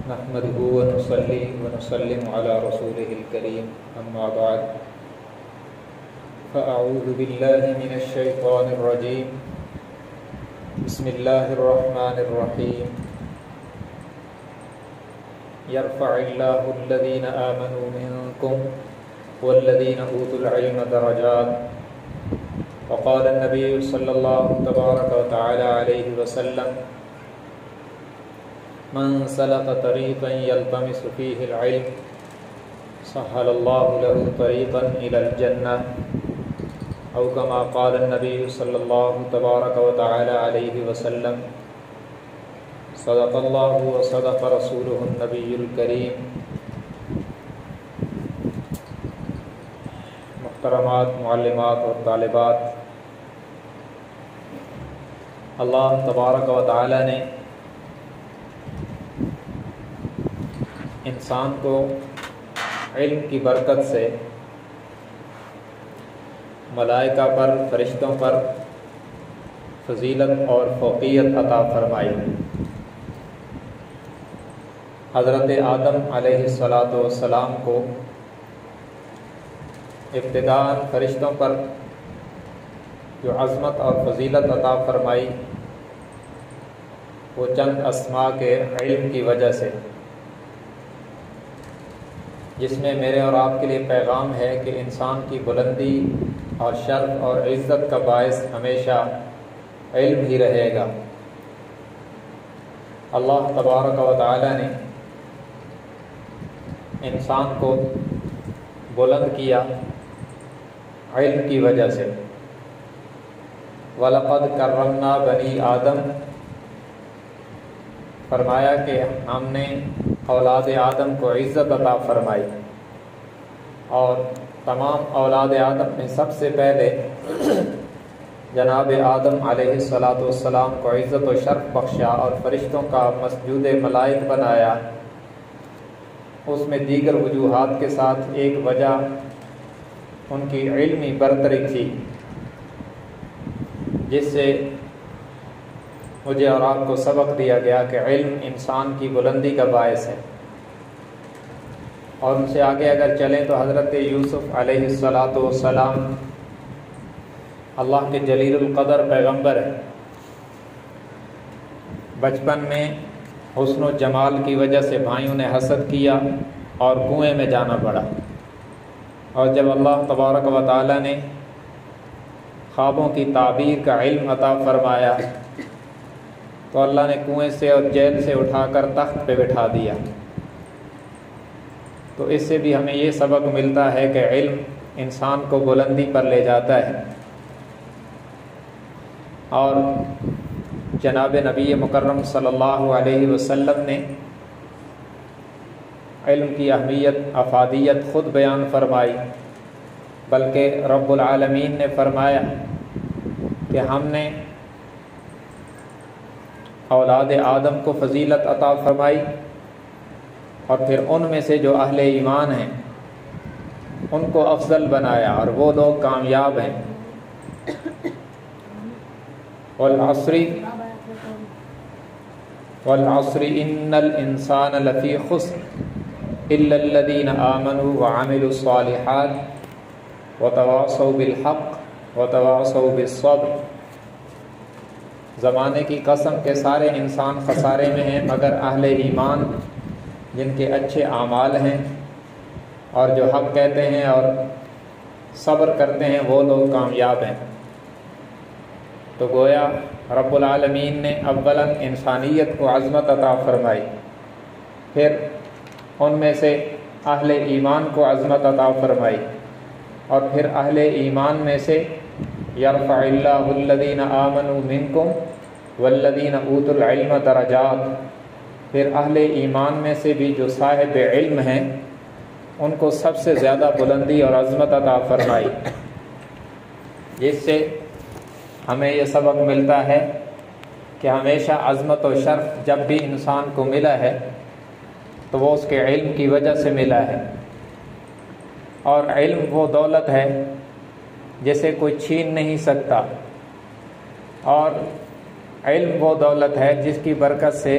نحمده ونصلي ونسلم على رسوله الكريم أما بعد فأعوذ بالله من الشيطان الرجيم بسم الله الرحمن الرحيم يرفع الله الذين آمنوا منكم والذين أوتوا العلم درجات وقال النبي صلى الله تبارك وتعالى عليه وسلم من سلك طريقا يلتمس فيه العلم سهل الله له طريقا إلى الجنة أو كما قال النبي صلى الله تبارك وتعالى عليه وسلم صدق الله وصدق رسوله النبي الكريم. محترمات معلمات اور طالبات، اللہ تبارک و تعالی نے انسان کو علم کی برکت سے ملائکہ پر، فرشتوں پر فضیلت اور فوقیت عطا فرمائی. حضرت آدم علیہ السلام کو ابتداءً فرشتوں پر جو عظمت اور فضیلت عطا فرمائی وہ چند اسماء کے علم کی وجہ سے، جس میں میرے اور آپ کے لیے پیغام ہے کہ انسان کی بلندی اور شرف اور عزت کا باعث ہمیشہ علم ہی رہے گا. اللہ تبارک و تعالی نے انسان کو بلند کیا علم کی وجہ سے. وَلَقَدْ كَرَّمْنَا بَنِي آدم، فرمایا کہ ہم نے اولاد آدم کو عزت عطا فرمائی، اور تمام اولاد آدم میں سب سے پہلے جناب آدم علیہ السلام کو عزت و شرف بخشا اور فرشتوں کا مسجود ملائک بنایا. اس میں دیگر وجوہات کے ساتھ ایک وجہ ان کی علمی برتری تھی، جس سے مجھے اور آپ کو سبق دیا گیا کہ علم انسان کی بلندی کا باعث ہے. اور ان سے آگے اگر چلیں تو حضرت یوسف علیہ السلام اللہ کے جلیل القدر پیغمبر ہیں. بچپن میں حسن و جمال کی وجہ سے بھائیوں نے حسد کیا اور کنویں میں جانا پڑا، اور جب اللہ تبارک و تعالی نے خوابوں کی تعبیر کا علم عطا فرمایا تو اللہ نے کنویں سے اور جیل سے اٹھا کر تخت پہ بٹھا دیا. تو اس سے بھی ہمیں یہ سبق ملتا ہے کہ علم انسان کو بلندی پر لے جاتا ہے. اور جناب نبی مکرم صلی اللہ علیہ وسلم نے علم کی اہمیت، افادیت خود بیان فرمائی، بلکہ رب العالمین نے فرمایا کہ ہم نے اولاد آدم کو فضیلت عطا فرمائی، اور پھر ان میں سے جو اہل ایمان ہیں ان کو افضل بنایا، اور وہ لوگ کامیاب ہیں. والعصر ان الانسان لفی خسر الا الذین آمنوا وعملوا الصالحات وتواصوا بالحق وتواصوا بالصبر. زمانے کی قسم کہ سارے انسان خسارے میں ہیں مگر اہل ایمان جن کے اچھے اعمال ہیں اور جو حق کہتے ہیں اور صبر کرتے ہیں وہ لوگ کامیاب ہیں. تو گویا رب العالمین نے اولاً انسانیت کو عظمت عطا فرمائی، پھر ان میں سے اہل ایمان کو عظمت عطا فرمائی، اور پھر اہل ایمان میں سے یرفع اللہ الذین آمنوا منکم والذین اوتوا العلم درجات، پھر اہل ایمان میں سے بھی جو صاحب علم ہیں ان کو سب سے زیادہ بلندی اور عظمت عطا فرمائی. جس سے ہمیں یہ سبق ملتا ہے کہ ہمیشہ عظمت و شرف جب بھی انسان کو ملا ہے تو وہ اس کے علم کی وجہ سے ملا ہے. اور علم وہ دولت ہے جسے کوئی چھین نہیں سکتا، اور علم وہ دولت ہے جس کی برکت سے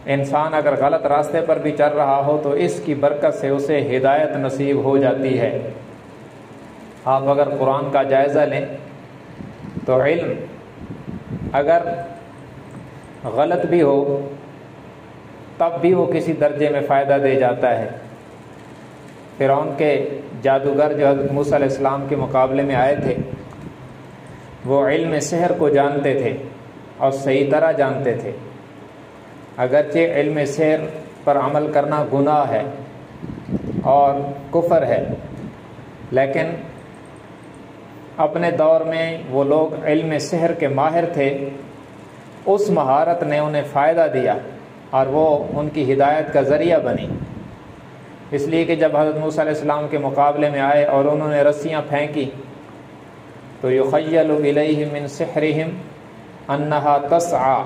انسان اگر غلط راستے پر بھی چل رہا ہو تو اس کی برکت سے اسے ہدایت نصیب ہو جاتی ہے۔ آپ اگر قرآن کا جائزہ لیں تو علم اگر غلط بھی ہو تب بھی وہ کسی درجے میں فائدہ دے جاتا ہے۔ فرعون کے جادوگر جو حضرت موسیٰ علیہ السلام کے مقابلے میں آئے تھے وہ علم سحر کو جانتے تھے اور صحیح طرح جانتے تھے۔ اگرچہ علم سحر پر عمل کرنا گناہ ہے اور کفر ہے، لیکن اپنے دور میں وہ لوگ علم سحر کے ماہر تھے، اس مہارت نے انہیں فائدہ دیا اور وہ ان کی ہدایت کا ذریعہ بنی۔ اس لیے کہ جب حضرت موسیٰ علیہ السلام کے مقابلے میں آئے اور انہوں نے رسیاں پھینکی تو یخیل الیہ من سحرہم انہا تسعی،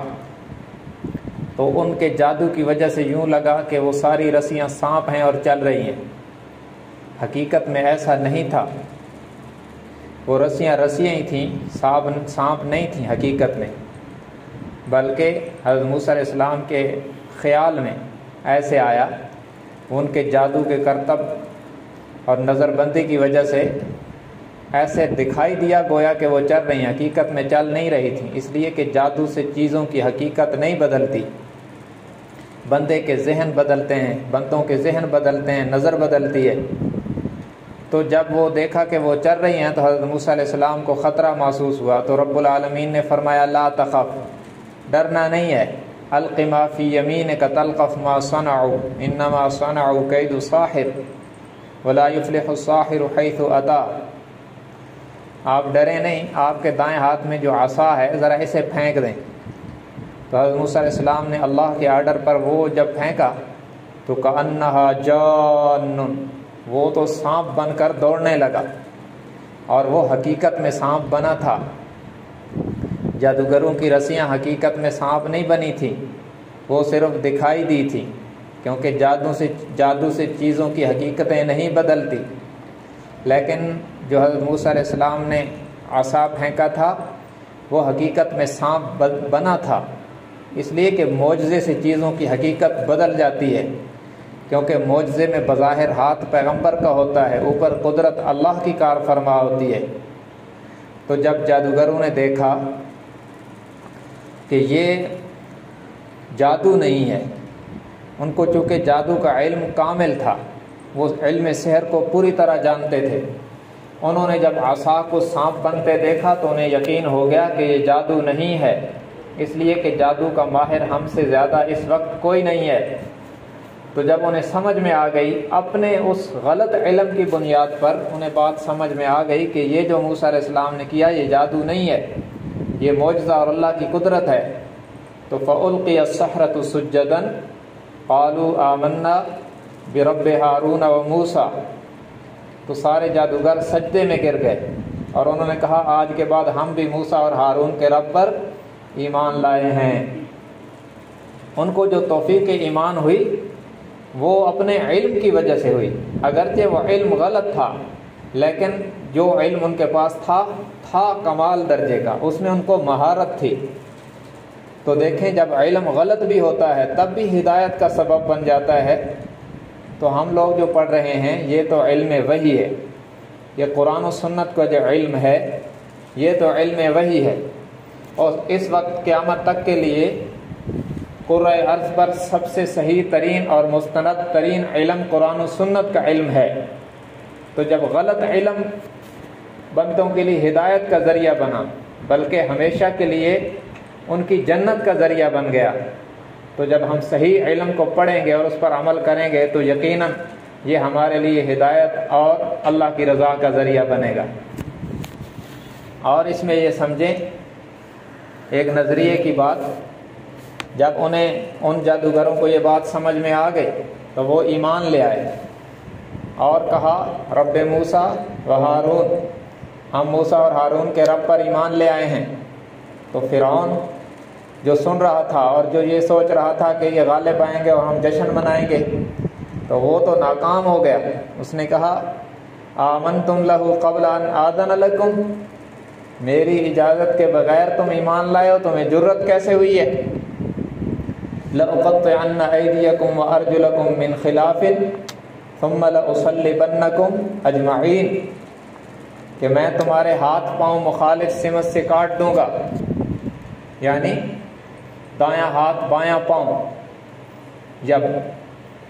تو ان کے جادو کی وجہ سے یوں لگا کہ وہ ساری رسیاں سانپ ہیں اور چل رہی ہیں۔ حقیقت میں ایسا نہیں تھا، وہ رسیاں ہی تھیں، سانپ نہیں تھیں حقیقت میں، بلکہ حضرت موسیٰ علیہ السلام کے خیال میں ایسے آیا، ان کے جادو کے کرتب اور نظر بندی کی وجہ سے ایسے دکھائی دیا گویا کہ وہ چل رہی ہیں، حقیقت میں چل نہیں رہی تھیں، اس لیے کہ جادو سے چیزوں کی حقیقت نہیں بدلتی، بندے کے ذہن بدلتے ہیں، بندوں کے ذہن بدلتے ہیں، نظر بدلتی ہے۔ تو جب وہ دیکھا کہ وہ چل رہی ہیں تو حضرت موسیٰ علیہ السلام کو خطرہ محسوس ہوا، تو رب العالمین نے فرمایا لا تخف، ڈرنا نہیں ہے، الق ما فی یمینک تلقف ما صنعوا انما صنعوا کید ساحر ولا یفلح الساحر حیث اتی۔ آپ ڈریں نہیں، آپ کے دائیں ہاتھ میں جو عصا ہے ذرا اسے پھینک دیں۔ تو حضرت موسیٰ علیہ السلام نے اللہ کے آرڈر پر وہ جب پھینکا تو کأنہا جان، وہ تو سانپ بن کر دوڑنے لگا، اور وہ حقیقت میں سانپ بنا تھا۔ جادوگروں کی رسیاں حقیقت میں سانپ نہیں بنی تھی، وہ صرف دکھائی دی تھی، کیونکہ جادو سے چیزوں کی حقیقتیں نہیں بدلتی۔ لیکن جو حضرت موسیٰ علیہ السلام نے عصا پھینکا تھا وہ حقیقت میں سانپ بنا تھا، اس لیے کہ معجزے سے چیزوں کی حقیقت بدل جاتی ہے، کیونکہ معجزے میں بظاہر ہاتھ پیغمبر کا ہوتا ہے، اوپر قدرت اللہ کی کار فرما ہوتی ہے۔ تو جب جادوگروں نے دیکھا کہ یہ جادو نہیں ہے، ان کو چونکہ جادو کا علم کامل تھا، وہ علم سحر کو پوری طرح جانتے تھے، انہوں نے جب عصا کو سانپ بنتے دیکھا تو انہیں یقین ہو گیا کہ یہ جادو نہیں ہے، اس لیے کہ جادو کا ماہر ہم سے زیادہ اس وقت کوئی نہیں ہے۔ تو جب انہیں سمجھ میں آ گئی، اپنے اس غلط علم کی بنیاد پر انہیں بات سمجھ میں آ گئی کہ یہ جو موسیٰ علیہ السلام نے کیا یہ جادو نہیں ہے، یہ معجزہ اور اللہ کی قدرت ہے۔ تو فَأُلْقِيَ السَّحْرَةُ سُجَّدًا قَالُوا آمَنَّا بِرَبِّ هَارُونَ وَمُوسَىٰ، تو سارے جادوگر سجدے میں گر گئے اور انہوں نے کہا آج کے بعد ہم بھی موسیٰ اور ہارون کے رب پر ایمان لائے ہیں۔ ان کو جو توفیق ایمان ہوئی وہ اپنے علم کی وجہ سے ہوئی، اگرچہ وہ علم غلط تھا، لیکن جو علم ان کے پاس تھا کمال درجے کا، اس میں ان کو مہارت تھی۔ تو دیکھیں جب علم غلط بھی ہوتا ہے تب بھی ہدایت کا سبب بن جاتا ہے۔ تو ہم لوگ جو پڑھ رہے ہیں یہ تو علم وحی ہے، یہ قرآن و سنت کا جو علم ہے یہ تو علم وحی ہے، اور اس وقت قیامت تک کے لیے قرۂ ارض پر سب سے صحیح ترین اور مستند ترین علم قرآن و سنت کا علم ہے۔ تو جب غلط علم بندوں کے لیے ہدایت کا ذریعہ بنا بلکہ ہمیشہ کے لیے ان کی جنت کا ذریعہ بن گیا، تو جب ہم صحیح علم کو پڑھیں گے اور اس پر عمل کریں گے تو یقیناً یہ ہمارے لیے ہدایت اور اللہ کی رضا کا ذریعہ بنے گا۔ اور اس میں یہ سمجھیں ایک نظریے کی بات، جب انہیں ان جادوگروں کو یہ بات سمجھ میں آ گئی تو وہ ایمان لے آئے اور کہا رب موسیٰ و ہارون، ہم موسیٰ اور ہارون کے رب پر ایمان لے آئے ہیں۔ تو فرعون جو سن رہا تھا اور جو یہ سوچ رہا تھا کہ یہ غالب آئیں گے اور ہم جشن منائیں گے، تو وہ تو ناکام ہو گیا۔ اس نے کہا آمنتم لہ قبل ان آذن لکم، میری اجازت کے بغیر تم ایمان لائے ہو، تمہیں جرت کیسے ہوئی ہے؟ لأقطعن أيديكم وأرجلكم من خلاف ثم لأصلبنكم أجمعین، کہ میں تمہارے ہاتھ پاؤں مخالف سمت سے کاٹ دوں گا، یعنی دایاں ہاتھ بایاں پاؤں، جب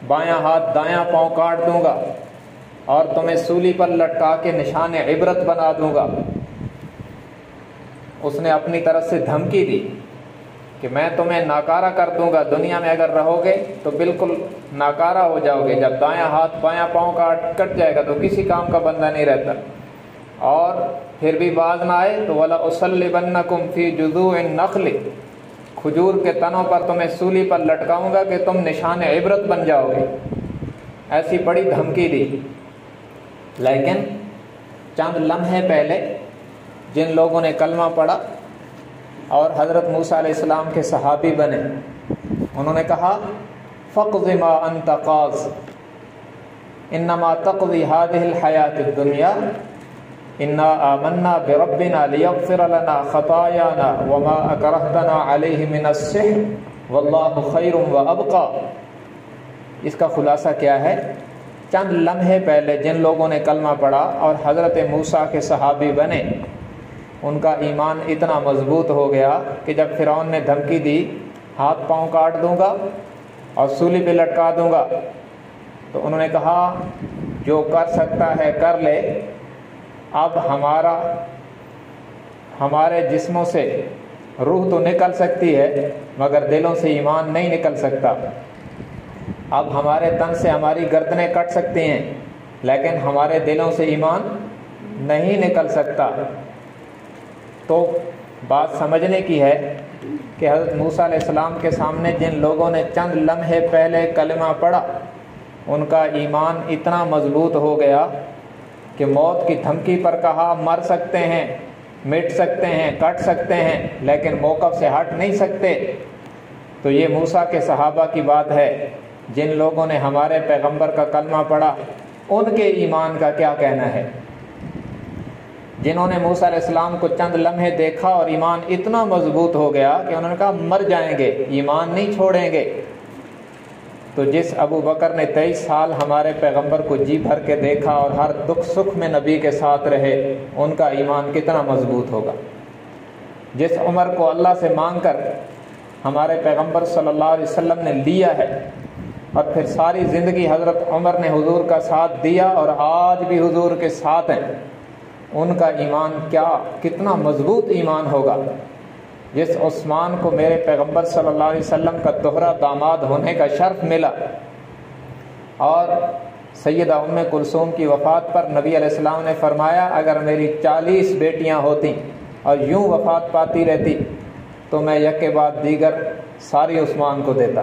بایاں ہاتھ دایاں پاؤں کاٹ دوں گا اور تمہیں سولی پر لٹکا کے نشان عبرت بنا دوں گا۔ اس نے اپنی طرف سے دھمکی دی کہ میں تمہیں ناکارہ کر دوں گا، دنیا میں اگر رہو گے تو بالکل ناکارہ ہو جاؤ گے، جب دایاں ہاتھ بایاں پاؤں کٹ جائے گا تو کسی کام کا بندہ نہیں رہتا، اور پھر بھی باز نہ آئے تو وَلَأُصَلِّبَنَّكُمْ فِي جُذُوعِ النَّخْلِ، کھجور کے تنوں پر تمہیں سولی پر لٹکاؤں گا کہ تم نشان عبرت بن جاؤ گے، ایسی بڑی دھمکی دی۔ لیکن چند لمحے پہلے جن لوگوں نے کلمہ پڑھا اور حضرت موسیٰ علیہ السلام کے صحابی بنے، انہوں نے کہا فَاقْضِ مَا أَنْتَ قَاضٍ إِنَّمَا تَقْضِي هَذِهِ الْحَيَاةِ الدُّنْيَا إِنَّا آمَنَّا بِرَبِّنَا لِيَغْفِرَ لَنَا خَطَايَانَا وَمَا أَكْرَهْتَنَا عَلَيْهِ مِنَ السِّحْرِ وَاللَّهُ خَيْرٌ وَأَبْقَى۔ اس کا خلاصہ کیا ہے؟ چند لمحے پہلے جن لوگوں نے کلمہ پڑھا اور حضرت موسیٰ کے صحابی بنے، ان کا ایمان اتنا مضبوط ہو گیا کہ جب فرعون نے دھمکی دی ہاتھ پاؤں کاٹ دوں گا اور سولی پہ لٹکا دوں گا، تو انہوں نے کہا جو کر سکتا ہے کر لے، اب ہمارے جسموں سے روح تو نکل سکتی ہے مگر دلوں سے ایمان نہیں نکل سکتا، اب ہمارے تن سے ہماری گردنیں کٹ سکتی ہیں لیکن ہمارے دلوں سے ایمان نہیں نکل سکتا۔ تو بات سمجھنے کی ہے کہ حضرت موسیٰ علیہ السلام کے سامنے جن لوگوں نے چند لمحے پہلے کلمہ پڑھا، ان کا ایمان اتنا مضبوط ہو گیا کہ موت کی دھمکی پر کہا مر سکتے ہیں، مٹ سکتے ہیں، کٹ سکتے ہیں، لیکن موقف سے ہٹ نہیں سکتے۔ تو یہ موسیٰ کے صحابہ کی بات ہے، جن لوگوں نے ہمارے پیغمبر کا کلمہ پڑھا ان کے ایمان کا کیا کہنا ہے؟ جنہوں نے موسیٰ علیہ السلام کو چند لمحے دیکھا اور ایمان اتنا مضبوط ہو گیا کہ انہوں نے کہا مر جائیں گے، ایمان نہیں چھوڑیں گے۔ تو جس ابو بکر نے 23 سال ہمارے پیغمبر کو جی بھر کے دیکھا اور ہر دکھ سکھ میں نبی کے ساتھ رہے، ان کا ایمان کتنا مضبوط ہوگا۔ جس عمر کو اللہ سے مانگ کر ہمارے پیغمبر صلی اللہ علیہ وسلم نے لیا ہے اور پھر ساری زندگی حضرت عمر نے حضور کا ساتھ دیا اور آج بھی حضور کے ساتھ ہیں، ان کا ایمان کتنا مضبوط ایمان ہوگا۔ جس عثمان کو میرے پیغمبر صلی اللہ علیہ وسلم کا دوہرا داماد ہونے کا شرف ملا اور سیدہ ام کلثوم کی وفات پر نبی علیہ السلام نے فرمایا اگر میری 40 بیٹیاں ہوتی اور یوں وفات پاتی رہتی تو میں یک کے بعد دیگر ساری عثمان کو دیتا۔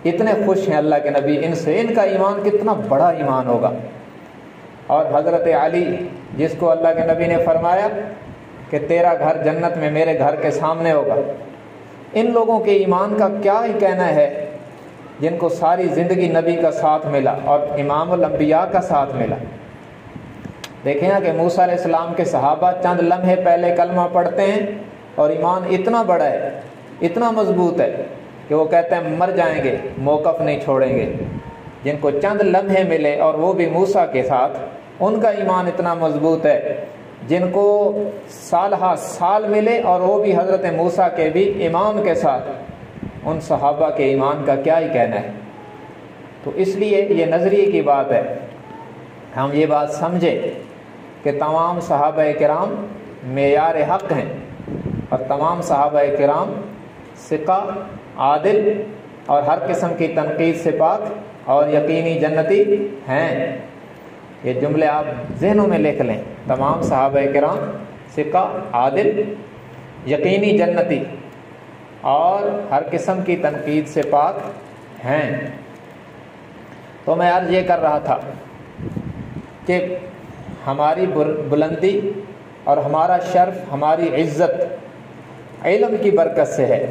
اتنے خوش ہیں اللہ کے نبی ان سے، ان کا ایمان کتنا بڑا ایمان ہوگا۔ اور حضرت علی جس کو اللہ کے نبی نے فرمایا کہ تیرا گھر جنت میں میرے گھر کے سامنے ہوگا، ان لوگوں کے ایمان کا کیا ہی کہنا ہے جن کو ساری زندگی نبی کا ساتھ ملا اور امام الانبیاء کا ساتھ ملا۔ دیکھیں نا کہ موسیٰ علیہ السلام کے صحابہ چند لمحے پہلے کلمہ پڑھتے ہیں اور ایمان اتنا بڑا ہے، اتنا مضبوط ہے کہ وہ کہتے ہیں مر جائیں گے، موقف نہیں چھوڑیں گے۔ جن کو چند لمحے ملے اور وہ بھی موسیٰ کے ساتھ، ان کا ایمان اتنا مضبوط ہے۔ جن کو سالہ سال ملے اور وہ بھی حضرت موسیٰ کے بھی امام کے ساتھ، ان صحابہ کے ایمان کا کیا ہی کہنا ہے۔ تو اس لیے یہ نظریے کی بات ہے، ہم یہ بات سمجھیں کہ تمام صحابہ کرام معیار حق ہیں اور تمام صحابہ کرام ثقہ، عادل اور ہر قسم کی تنقید سے پاک اور یقینی جنتی ہیں۔ یہ جملے آپ ذہنوں میں لکھ لیں، تمام صحابہ کرام ثقہ، عادل، یقینی جنتی اور ہر قسم کی تنقید سے پاک ہیں۔ تو میں عرض یہ کر رہا تھا کہ ہماری بلندی اور ہمارا شرف، ہماری عزت علم کی برکت سے ہے۔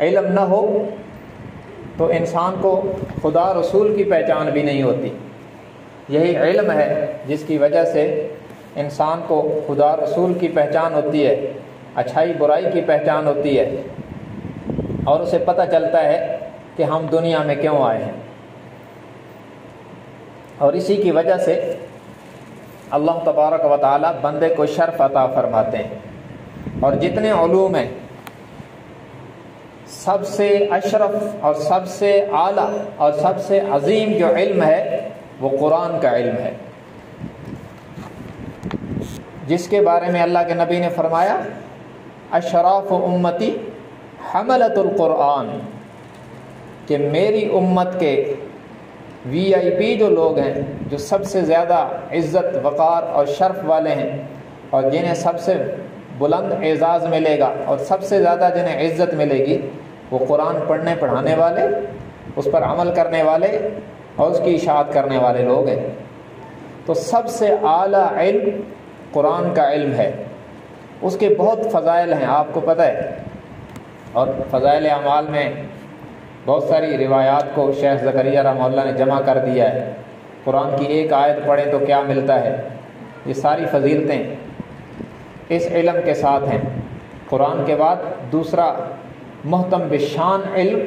علم نہ ہو تو انسان کو خدا رسول کی پہچان بھی نہیں ہوتی۔ یہی علم ہے جس کی وجہ سے انسان کو خدا رسول کی پہچان ہوتی ہے، اچھائی برائی کی پہچان ہوتی ہے۔ اور اسے پتہ چلتا ہے کہ ہم دنیا میں کیوں آئے ہیں، اور اسی کی وجہ سے اللہ تبارک و تعالی بندے کو شرف عطا فرماتے ہیں۔ اور جتنے علوم ہیں سب سے اشرف اور سب سے اعلیٰ اور سب سے عظیم جو علم ہے وہ قرآن کا علم ہے، جس کے بارے میں اللہ کے نبی نے فرمایا اشراف امتی حملۃ القرآن، کہ میری امت کے VIP جو لوگ ہیں، جو سب سے زیادہ عزت وقار اور شرف والے ہیں، اور جنہیں سب سے بلند اعزاز ملے گا اور سب سے زیادہ جنہیں عزت ملے گی، وہ قرآن پڑھنے پڑھانے والے، اس پر عمل کرنے والے اور اس کی اشاعت کرنے والے لوگ ہیں۔ تو سب سے اعلیٰ علم قرآن کا علم ہے، اس کے بہت فضائل ہیں، آپ کو پتہ ہے، اور فضائل اعمال میں بہت ساری روایات کو شیخ زکریا رحمہ اللہ نے جمع کر دیا ہے۔ قرآن کی ایک آیت پڑھیں تو کیا ملتا ہے، یہ ساری فضیلتیں اس علم کے ساتھ ہیں۔ قرآن کے بعد دوسرا محتم بشان علم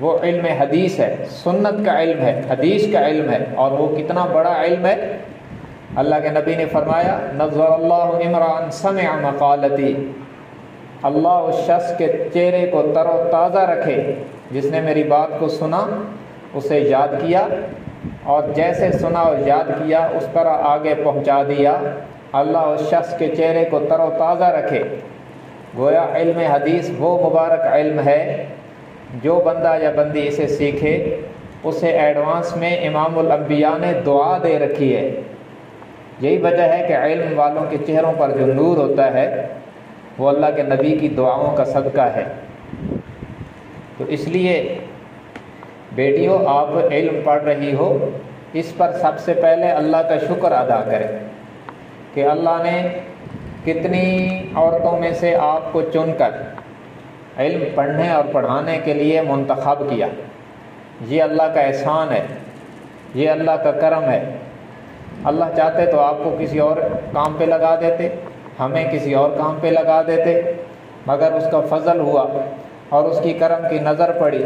وہ علم حدیث ہے، سنت کا علم ہے، حدیث کا علم ہے، اور وہ کتنا بڑا علم ہے۔ اللہ کے نبی نے فرمایا نظر اللہ امرأ سمع مقالتی، اللہ اس شخص کے چہرے کو تر و تازہ رکھے جس نے میری بات کو سنا، اسے یاد کیا، اور جیسے سنا اور یاد کیا اس پر آگے پہنچا دیا۔ اللہ اس شخص کے چہرے کو تر و تازہ رکھے۔ گویا علم حدیث وہ مبارک علم ہے جو بندہ یا بندی اسے سیکھے اسے ایڈوانس میں امام الانبیاء نے دعا دے رکھی ہے۔ یہی وجہ ہے کہ علم والوں کے چہروں پر جو نور ہوتا ہے وہ اللہ کے نبی کی دعاؤں کا صدقہ ہے۔ تو اس لیے بیٹیوں، آپ علم پڑھ رہی ہو، اس پر سب سے پہلے اللہ کا شکر ادا کریں کہ اللہ نے کتنی عورتوں میں سے آپ کو چن کر علم پڑھنے اور پڑھانے کے لیے منتخب کیا۔ یہ اللہ کا احسان ہے، یہ اللہ کا کرم ہے۔ اللہ چاہتے تو آپ کو کسی اور کام پہ لگا دیتے، ہمیں کسی اور کام پہ لگا دیتے، مگر اس کا فضل ہوا اور اس کی کرم کی نظر پڑی،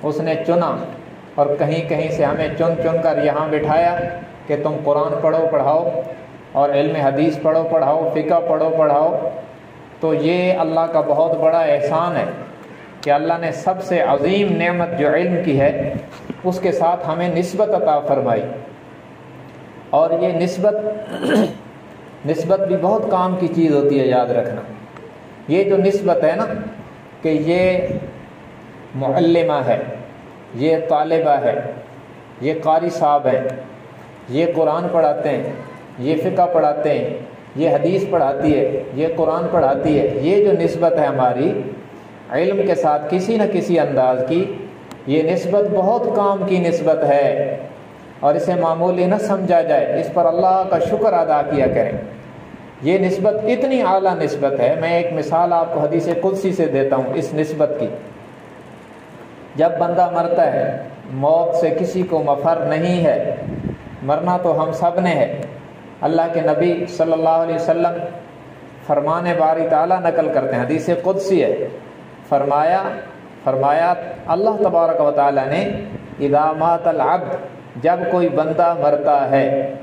اس نے چنا اور کہیں کہیں سے ہمیں چن چن کر یہاں بٹھایا کہ تم قرآن پڑھو پڑھاؤ اور علم حدیث پڑھو پڑھاؤ، فقہ پڑھو پڑھاؤ۔ تو یہ اللہ کا بہت بڑا احسان ہے کہ اللہ نے سب سے عظیم نعمت جو علم کی ہے اس کے ساتھ ہمیں نسبت عطا فرمائی۔ اور یہ نسبت بھی بہت کام کی چیز ہوتی ہے، یاد رکھنا۔ یہ جو نسبت ہے نا کہ یہ معلمہ ہے، یہ طالبہ ہے، یہ قاری صاحب ہے، یہ قرآن پڑھاتے ہیں، یہ فقہ پڑھاتے ہیں، یہ حدیث پڑھاتی ہے، یہ قرآن پڑھاتی ہے، یہ جو نسبت ہے ہماری علم کے ساتھ کسی نہ کسی انداز کی، یہ نسبت بہت کام کی نسبت ہے، اور اسے معمولی نہ سمجھا جائے، اس پر اللہ کا شکر ادا کیا کریں۔ یہ نسبت اتنی اعلیٰ نسبت ہے، میں ایک مثال آپ کو حدیث قدسی سے دیتا ہوں اس نسبت کی۔ جب بندہ مرتا ہے، موت سے کسی کو مفر نہیں ہے، مرنا تو ہم سب نے ہے۔ اللہ کے نبی صلی اللہ علیہ وسلم فرمان باری تعالیٰ نقل کرتے ہیں، حدیث قدسی ہے، فرمایا اللہ تبارک و تعالیٰ نے اذا مات العبد، جب کوئی بندہ مرتا ہے،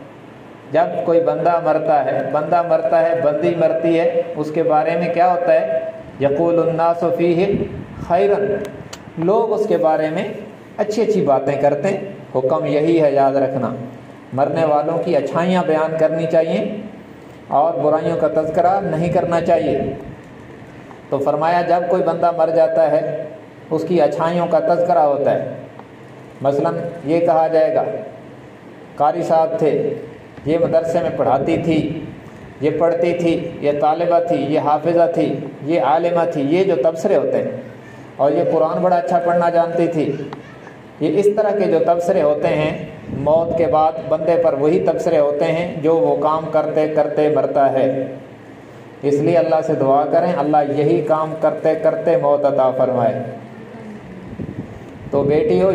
جب کوئی بندہ مرتا ہے، بندی مرتی ہے، اس کے بارے میں کیا ہوتا ہے؟ یقول الناس فیہ خیرا، لوگ اس کے بارے میں اچھی اچھی باتیں کرتے ہیں۔ حکم یہی ہے، یاد رکھنا، مرنے والوں کی اچھائیاں بیان کرنی چاہیے اور برائیوں کا تذکرہ نہیں کرنا چاہیے۔ تو فرمایا جب کوئی بندہ مر جاتا ہے اس کی اچھائیوں کا تذکرہ ہوتا ہے۔ مثلا یہ کہا جائے گا قاری صاحب تھے، یہ مدرسے میں پڑھاتی تھی، یہ پڑھتی تھی، یہ طالبہ تھی، یہ حافظہ تھی، یہ عالمہ تھی، یہ جو تبصرے ہوتے ہیں، اور یہ قرآن بڑا اچھا پڑھنا جانتی تھی۔ یہ اس طرح کے جو تبصرے ہوتے ہیں، موت کے بعد بندے پر وہی تبصرے ہوتے ہیں جو وہ کام کرتے کرتے مرتا ہے۔ اس لیے اللہ سے دعا کریں اللہ یہی کام کرتے کرتے موت عطا فرمائے۔ تو بیٹیوں،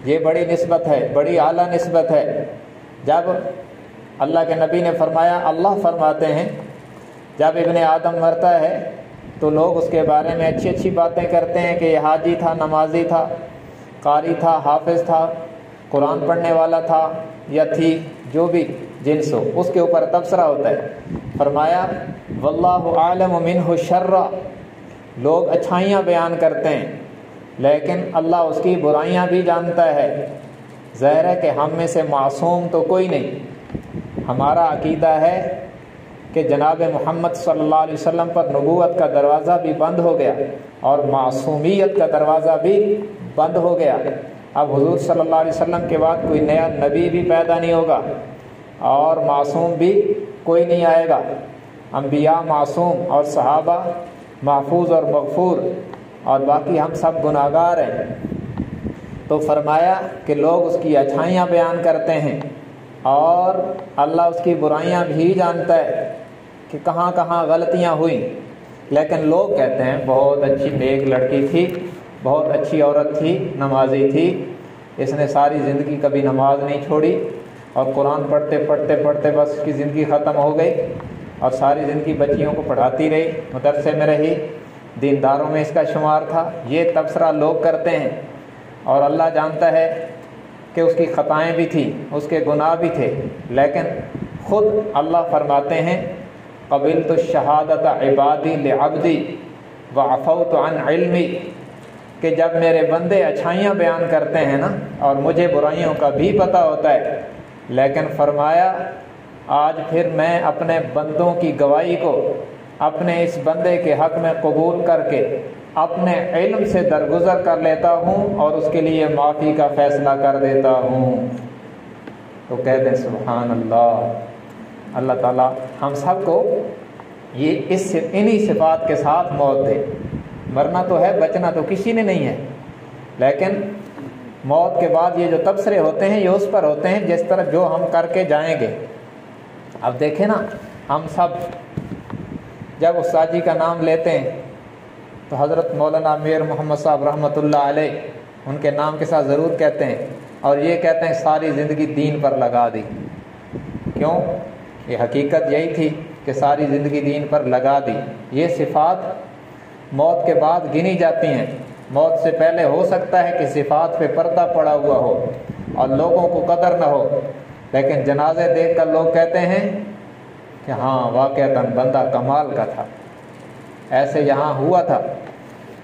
یہ بڑی نسبت ہے، بڑی اعلیٰ نسبت ہے۔ جب اللہ کے نبی نے فرمایا، اللہ فرماتے ہیں جب ابن آدم مرتا ہے تو لوگ اس کے بارے میں اچھی اچھی باتیں کرتے ہیں کہ یہ حاجی تھا، نمازی تھا، قاری تھا، حافظ تھا، قرآن پڑھنے والا تھا یا تھی، جو بھی جنس ہو، اس کے اوپر تبصرہ ہوتا ہے۔ فرمایا واللہ اعلم منہ الشر، لوگ اچھائیاں بیان کرتے ہیں لیکن اللہ اس کی برائیاں بھی جانتا ہے۔ ظاہر ہے کہ ہم میں سے معصوم تو کوئی نہیں۔ ہمارا عقیدہ ہے کہ جناب محمد صلی اللہ علیہ وسلم پر نبوت کا دروازہ بھی بند ہو گیا اور معصومیت کا دروازہ بھی بند ہو گیا۔ اب حضور صلی اللہ علیہ وسلم کے بعد کوئی نیا نبی بھی پیدا نہیں ہوگا اور معصوم بھی کوئی نہیں آئے گا۔ انبیاء معصوم اور صحابہ محفوظ اور مغفور، اور باقی ہم سب گناہگار ہیں۔ تو فرمایا کہ لوگ اس کی اچھائیاں بیان کرتے ہیں اور اللہ اس کی برائیاں بھی جانتا ہے کہ کہاں کہاں غلطیاں ہوئیں، لیکن لوگ کہتے ہیں بہت اچھی نیک لڑکی تھی، بہت اچھی عورت تھی، نمازی تھی، اس نے ساری زندگی کبھی نماز نہیں چھوڑی اور قرآن پڑھتے پڑھتے پڑھتے بس اس کی زندگی ختم ہو گئی اور ساری زندگی بچیوں کو پڑھاتی رہی، مدرسے میں رہی، دینداروں میں اس کا شمار تھا۔ یہ تبصرہ لوگ کرتے ہیں اور اللہ جانتا ہے کہ اس کی خطائیں بھی تھیں، اس کے گناہ بھی تھے، لیکن خود اللہ فرماتے ہیں قبلت الشہادۃ عبادی لعبدی وعفوت عن علمی، کہ جب میرے بندے اچھائیاں بیان کرتے ہیں نا اور مجھے برائیوں کا بھی پتہ ہوتا ہے، لیکن فرمایا آج پھر میں اپنے بندوں کی گواہی کو اپنے اس بندے کے حق میں قبول کر کے اپنے علم سے درگزر کر لیتا ہوں اور اس کے لیے معافی کا فیصلہ کر دیتا ہوں۔ تو کہہ دیں سبحان اللہ۔ اللہ تعالیٰ ہم سب کو یہ انہی صفات کے ساتھ موت دے۔ مرنا تو ہے، بچنا تو کسی نے نہیں ہے، لیکن موت کے بعد یہ جو تبصرے ہوتے ہیں یہ اس پر ہوتے ہیں جس طرح جو ہم کر کے جائیں گے۔ اب دیکھیں نا، ہم سب جب استاد جی کا نام لیتے ہیں تو حضرت مولانا میر محمد صاحب رحمۃ اللہ علیہ ان کے نام کے ساتھ ضرور کہتے ہیں، اور یہ کہتے ہیں ساری زندگی دین پر لگا دی۔ کیوں؟ یہ حقیقت یہی تھی کہ ساری زندگی دین پر لگا دی۔ یہ صفات موت کے بعد گنی جاتی ہیں۔ موت سے پہلے ہو سکتا ہے کہ صفات پہ پردہ پڑا ہوا ہو اور لوگوں کو قدر نہ ہو، لیکن جنازے دیکھ کر لوگ کہتے ہیں کہ ہاں واقعتاً بندہ کمال کا تھا، ایسے یہاں ہوا تھا۔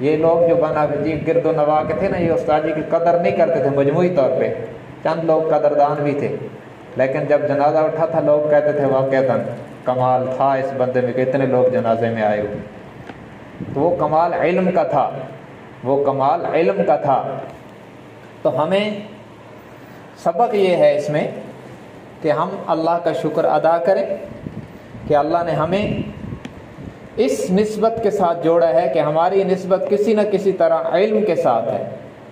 یہ لوگ جو بنا جی گرد و نواح کے تھے نا، یہ استاد جی کی قدر نہیں کرتے تھے مجموعی طور پہ، چند لوگ قدردان بھی تھے، لیکن جب جنازہ اٹھا تھا لوگ کہتے تھے واقعتاً کمال تھا اس بندے میں، کتنے لوگ جنازے میں آئے ہوئے۔ تو وہ کمال علم کا تھا، وہ کمال علم کا تھا۔ تو ہمیں سبق یہ ہے اس میں کہ ہم اللہ کا شکر ادا کریں کہ اللہ نے ہمیں اس نسبت کے ساتھ جوڑا ہے کہ ہماری نسبت کسی نہ کسی طرح علم کے ساتھ ہے۔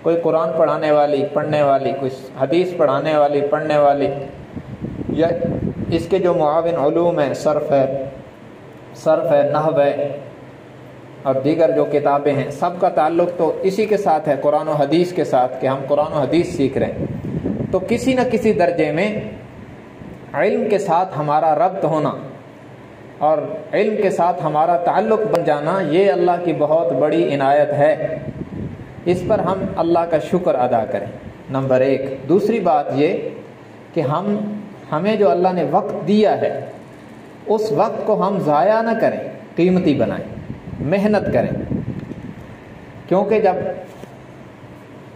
کوئی قرآن پڑھانے والی پڑھنے والی، کوئی حدیث پڑھانے والی پڑھنے والی، یا اس کے جو معاون علوم ہیں، صرف ہے، نحو ہے اور دیگر جو کتابیں ہیں، سب کا تعلق تو اسی کے ساتھ ہے، قرآن و حدیث کے ساتھ، کہ ہم قرآن و حدیث سیکھ رہے ہیں۔ تو کسی نہ کسی درجے میں علم کے ساتھ ہمارا ربط ہونا اور علم کے ساتھ ہمارا تعلق بن جانا، یہ اللہ کی بہت بڑی عنایت ہے۔ اس پر ہم اللہ کا شکر ادا کریں، نمبر ایک۔ دوسری بات یہ کہ ہمیں جو اللہ نے وقت دیا ہے اس وقت کو ہم ضائع نہ کریں، قیمتی بنائیں، محنت کریں، کیونکہ جب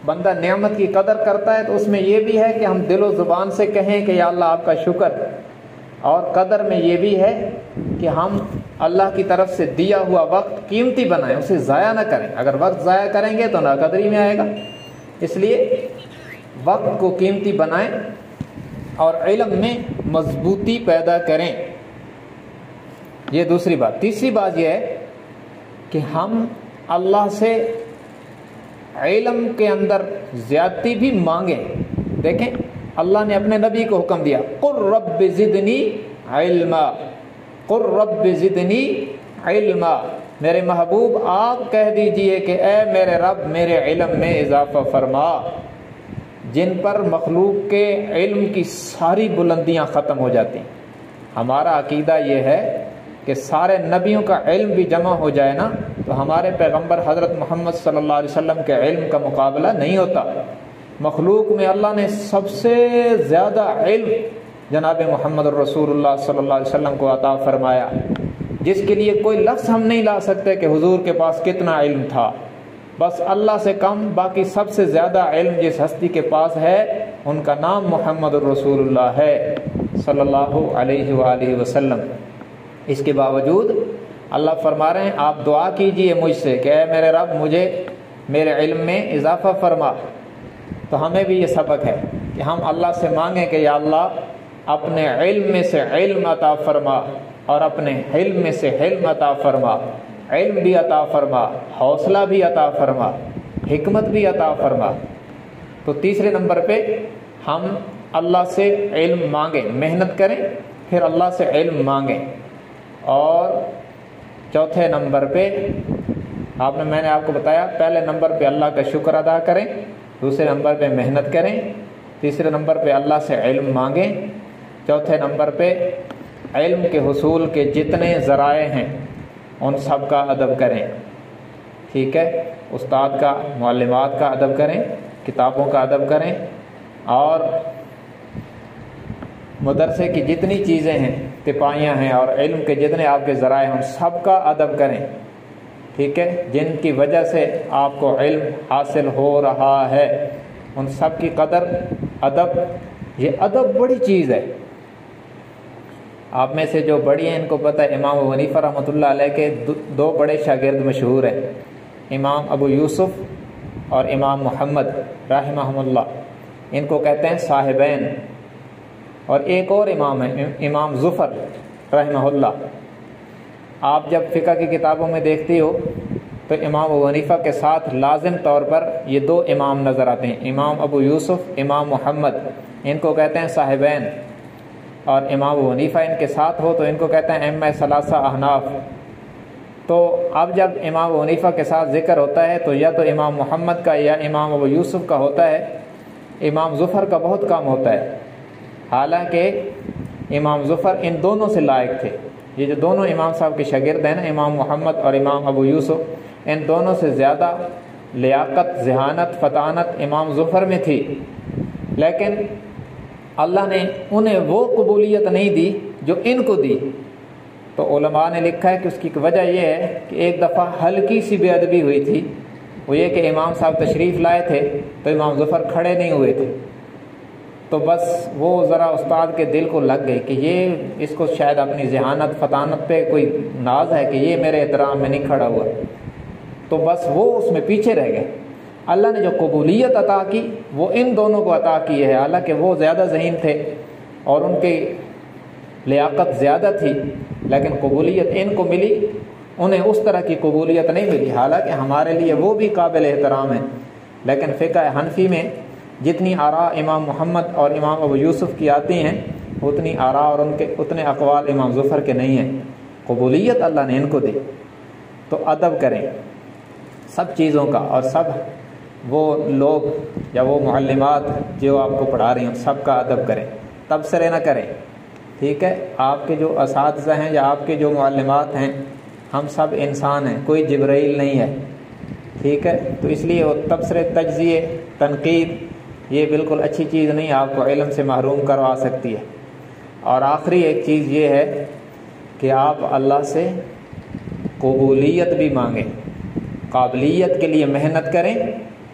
بندہ نعمت کی قدر کرتا ہے تو اس میں یہ بھی ہے کہ ہم دل و زبان سے کہیں کہ یا اللہ آپ کا شکر، اور قدر میں یہ بھی ہے کہ ہم اللہ کی طرف سے دیا ہوا وقت قیمتی بنائیں، اسے ضائع نہ کریں۔ اگر وقت ضائع کریں گے تو ناقدری میں آئے گا، اس لیے وقت کو قیمتی بنائیں اور علم میں مضبوطی پیدا کریں۔ یہ دوسری بات۔ تیسری بات یہ ہے کہ ہم اللہ سے علم کے اندر زیادتی بھی مانگیں۔ دیکھیں اللہ نے اپنے نبی کو حکم دیا، قل رب زدنی علما، قل رب زدنی علما، میرے محبوب آپ کہہ دیجئے کہ اے میرے رب میرے علم میں اضافہ فرما، جن پر مخلوق کے علم کی ساری بلندیاں ختم ہو جاتی ہیں۔ ہمارا عقیدہ یہ ہے کہ سارے نبیوں کا علم بھی جمع ہو جائے نا تو ہمارے پیغمبر حضرت محمد صلی اللہ علیہ وسلم کے علم کا مقابلہ نہیں ہوتا۔ مخلوق میں اللہ نے سب سے زیادہ علم جناب محمد الرسول اللہ صلی اللہ علیہ وسلم کو عطا فرمایا، جس کے لیے کوئی لفظ ہم نہیں لا سکتے کہ حضور کے پاس کتنا علم تھا۔ بس اللہ سے کم باقی سب سے زیادہ علم جس ہستی کے پاس ہے ان کا نام محمد الرسول اللہ ہے صلی اللہ علیہ وآلہ وسلم۔ اس کے باوجود اللہ فرما رہے ہیں آپ دعا کیجئے مجھ سے کہ اے میرے رب مجھے میرے علم میں اضافہ فرما۔ تو ہمیں بھی یہ سبق ہے کہ ہم اللہ سے مانگیں کہ یا اللہ اپنے علم میں سے علم عطا فرما، اور اپنے علم میں سے علم عطا فرما، علم بھی عطا فرما، حوصلہ بھی عطا فرما، حکمت بھی عطا فرما۔ تو تیسرے نمبر پہ ہم اللہ سے علم مانگیں، محنت کریں، پھر اللہ سے علم مانگیں۔ اور چوتھے نمبر پہ میں نے آپ کو بتایا پہلے نمبر پہ اللہ کا شکر ادا کریں، دوسرے نمبر پہ محنت کریں، تیسرے نمبر پہ اللہ سے علم مانگیں، چوتھے نمبر پہ علم کے حصول کے جتنے ذرائع ہیں ان سب کا ادب کریں۔ ٹھیک ہے، استاد کا، معلمات کا ادب کریں، کتابوں کا ادب کریں، اور مدرسے کی جتنی چیزیں ہیں، تپائیاں ہیں، اور علم کے جتنے آپ کے ذرائع ہیں ان سب کا ادب کریں۔ ٹھیک ہے، جن کی وجہ سے آپ کو علم حاصل ہو رہا ہے ان سب کی قدر، ادب، یہ ادب بڑی چیز ہے۔ آپ میں سے جو بڑی ہیں ان کو پتہ ہے امام ابو حنیفہ رحمۃ اللہ علیہ کے دو بڑے شاگرد مشہور ہیں، امام ابو یوسف اور امام محمد رحمہم اللہ، ان کو کہتے ہیں صاحبین۔ اور ایک اور امام ہے امام ظفر رحمہ اللہ۔ آپ جب فقہ کی کتابوں میں دیکھتی ہو تو امام ابو حنیفہ کے ساتھ لازم طور پر یہ دو امام نظر آتے ہیں، امام ابو یوسف، امام محمد، ان کو کہتے ہیں صاحبین، اور امام ابو حنیفہ ان کے ساتھ ہو تو ان کو کہتے ہیں ائمہ ثلاثہ احناف۔ تو اب جب امام ابو حنیفہ کے ساتھ ذکر ہوتا ہے تو یا تو امام محمد کا یا امام ابو یوسف کا ہوتا ہے، امام ظفر کا بہت کم ہوتا ہے، حالانکہ امام ظفر ان دونوں سے لائق تھے۔ یہ جو دونوں امام صاحب کے شاگرد ہیں نا، امام محمد اور امام ابو یوسف، ان دونوں سے زیادہ لیاقت، ذہانت، فطانت امام ظفر میں تھی، لیکن اللہ نے انہیں وہ قبولیت نہیں دی جو ان کو دی۔ تو علماء نے لکھا ہے کہ اس کی وجہ یہ ہے کہ ایک دفعہ ہلکی سی بے ادبی ہوئی تھی، وہ یہ کہ امام صاحب تشریف لائے تھے تو امام ظفر کھڑے نہیں ہوئے تھے، تو بس وہ ذرا استاد کے دل کو لگ گئی کہ یہ اس کو شاید اپنی ذہانت، فطانت پہ کوئی ناز ہے کہ یہ میرے احترام میں نہیں کھڑا ہوا، تو بس وہ اس میں پیچھے رہ گئے۔ اللہ نے جو قبولیت عطا کی وہ ان دونوں کو عطا کی ہے، حالانکہ وہ زیادہ ذہین تھے اور ان کی لیاقت زیادہ تھی، لیکن قبولیت ان کو ملی، انہیں اس طرح کی قبولیت نہیں ملی، حالانکہ ہمارے لیے وہ بھی قابل احترام ہے۔ لیکن فقہ حنفی میں جتنی آراء امام محمد اور امام ابو یوسف کی آتی ہیں اتنی آراء اور ان کے اتنے اقوال امام ظفر کے نہیں ہیں، قبولیت اللہ نے ان کو دی۔ تو ادب کریں سب چیزوں کا، اور سب وہ لوگ یا وہ معلمات جو آپ کو پڑھا رہی ہیں سب کا ادب کریں، تبصرے نہ کریں۔ ٹھیک ہے، آپ کے جو اساتذہ ہیں یا آپ کے جو معلمات ہیں، ہم سب انسان ہیں، کوئی جبرائیل نہیں ہے۔ ٹھیک ہے، تو اس لیے وہ تبصرے، تجزیے، تنقید یہ بالکل اچھی چیز نہیں، آپ کو علم سے محروم کروا سکتی ہے۔ اور آخری ایک چیز یہ ہے کہ آپ اللہ سے قبولیت بھی مانگیں، قابلیت کے لیے محنت کریں۔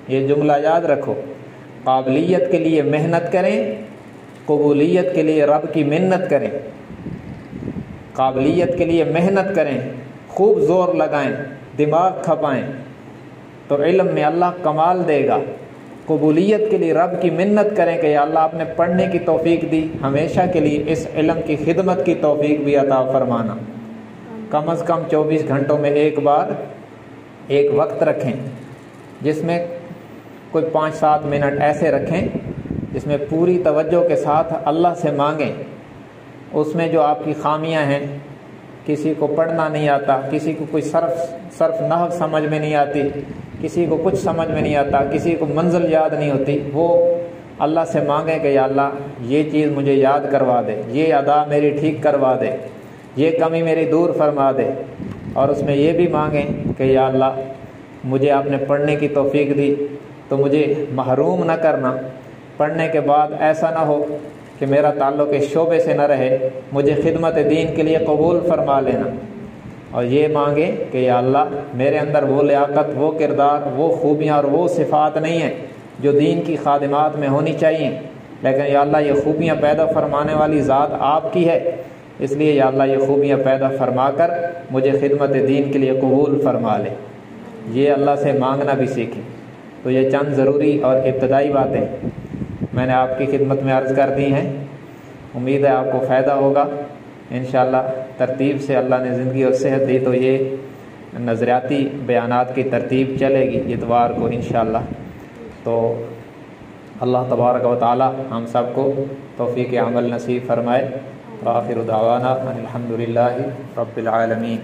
یہ جملہ یاد رکھو، قابلیت کے لیے محنت کریں، قبولیت کے لیے رب کی منت کریں۔ قابلیت کے لیے محنت کریں، خوب زور لگائیں، دماغ کھپائیں تو علم میں اللہ کمال دے گا۔ قبولیت کے لیے رب کی منت کریں کہ یا اللہ آپ نے پڑھنے کی توفیق دی، ہمیشہ کے لیے اس علم کی خدمت کی توفیق بھی عطا فرمانا۔ کم از کم 24 گھنٹوں میں ایک بار ایک وقت رکھیں جس میں کوئی 5-7 منٹ ایسے رکھیں جس میں پوری توجہ کے ساتھ اللہ سے مانگیں۔ اس میں جو آپ کی خامیاں ہیں، کسی کو پڑھنا نہیں آتا، کسی کو کوئی صرف نحو سمجھ میں نہیں آتی، کسی کو کچھ سمجھ میں نہیں آتا، کسی کو منزل یاد نہیں ہوتی، وہ اللہ سے مانگیں کہ یا اللہ یہ چیز مجھے یاد کروا دے، یہ ادا میری ٹھیک کروا دے، یہ کمی میری دور فرما دے۔ اور اس میں یہ بھی مانگیں کہ یا اللہ مجھے آپ نے پڑھنے کی توفیق دی تو مجھے محروم نہ کرنا، پڑھنے کے بعد ایسا نہ ہو کہ میرا تعلق اس شعبے سے نہ رہے، مجھے خدمت دین کے لیے قبول فرما لینا۔ اور یہ مانگیں کہ یا اللہ میرے اندر وہ لیاقت، وہ کردار، وہ خوبیاں اور وہ صفات نہیں ہیں جو دین کی خادمات میں ہونی چاہیے، لیکن یا اللہ یہ خوبیاں پیدا فرمانے والی ذات آپ کی ہے، اس لیے یا اللہ یہ خوبیاں پیدا فرما کر مجھے خدمت دین کے لیے قبول فرما لے۔ یہ اللہ سے مانگنا بھی سیکھیں۔ تو یہ چند ضروری اور ابتدائی باتیں میں نے آپ کی خدمت میں عرض کر دی ہیں، امید ہے آپ کو فائدہ ہوگا انشاءاللہ۔ ترتیب سے اللہ نے زندگی اور صحت دی تو یہ نظریاتی بیانات کی ترتیب چلے گی اتوار کو انشاءاللہ۔ تو اللہ تبارک و تعالی ہم سب کو توفیق عمل نصیب فرمائے۔ وآخر دعوانا ان الحمد للہ رب العالمین۔